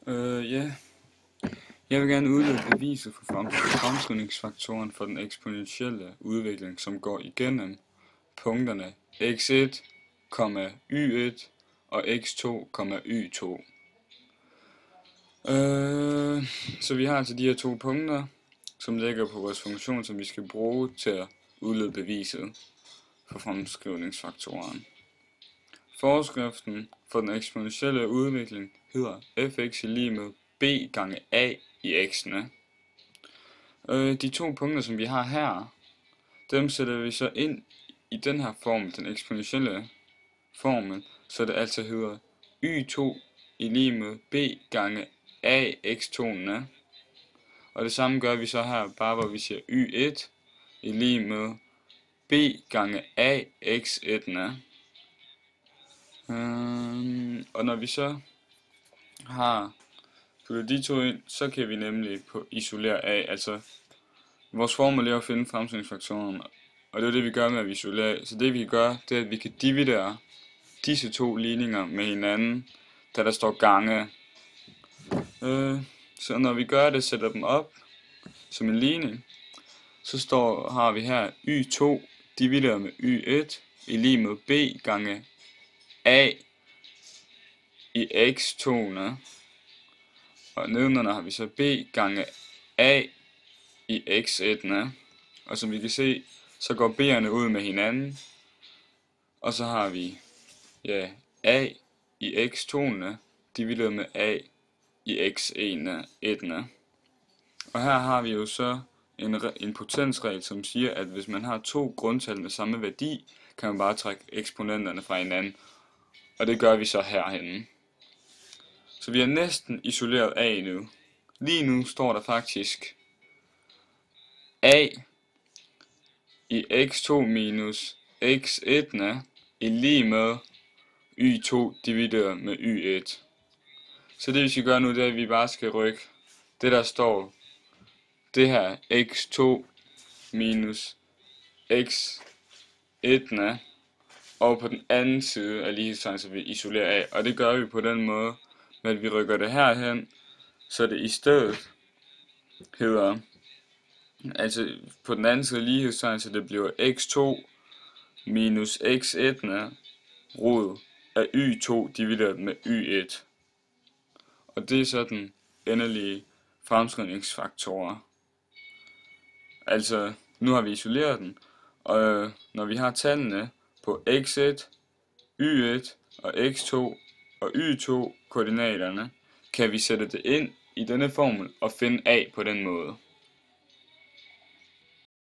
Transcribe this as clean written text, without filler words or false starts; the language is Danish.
Ja. Jeg vil gerne udlede beviset for fremskrivningsfaktoren for den eksponentielle udvikling, som går igennem punkterne x1, y1 og x2, y2. Så vi har altså de her to punkter, som ligger på vores funktion, som vi skal bruge til at udlede beviset for fremskrivningsfaktoren. Forskriften for den eksponentielle udvikling hedder fx lig med b gange a i x'ene. De to punkter, som vi har her, dem sætter vi så ind i den her formel, den eksponentielle formel, så det altså hedder y2 i lig med b gange a x2'ene. Og det samme gør vi så her, bare hvor vi siger y1 i lig med b gange a x1'ene. Og når vi så har puttet de to ind, så kan vi nemlig isolere a. Altså, vores formel er at finde fremskrivningsfaktoren, og det er det, vi gør med at isolere a. Så det vi kan gøre, det er, at vi kan dividere disse to ligninger med hinanden, da der står gange. Så når vi gør det, sætter dem op som en ligning, så har vi her y2 divideret med y1 i lig med b gange a i x2'ene. Og nedenunder har vi så b gange a i x1'ene. Og som vi kan se, så går b'erne ud med hinanden. Og så har vi a i x2'ene divideret med a i x1'ene. Og her har vi jo så en potensregel, som siger, at hvis man har to grundtal med samme værdi, kan man bare trække eksponenterne fra hinanden. Og det gør vi så herhenne. Så vi har næsten isoleret a nu. Lige nu står der faktisk a i x2 minus x1'ene i lig med y2 divideret med y1. Så det vi skal gøre nu, det er, at vi bare skal rykke det der står, det her x2 minus x1'ene og på den anden side af lighedstegn, så vi isolerer a. Og det gør vi på den måde, med at vi rykker det herhen, så det i stedet hedder, altså på den anden side af lighedstegn, så det bliver x2 minus x1'ene rod af y2 divideret med y1. Og det er så den endelige fremskrivningsfaktorer. Altså, nu har vi isoleret den, og når vi har tallene på x1, y1 og x2 og y2 koordinaterne, kan vi sætte det ind i denne formel og finde a på den måde.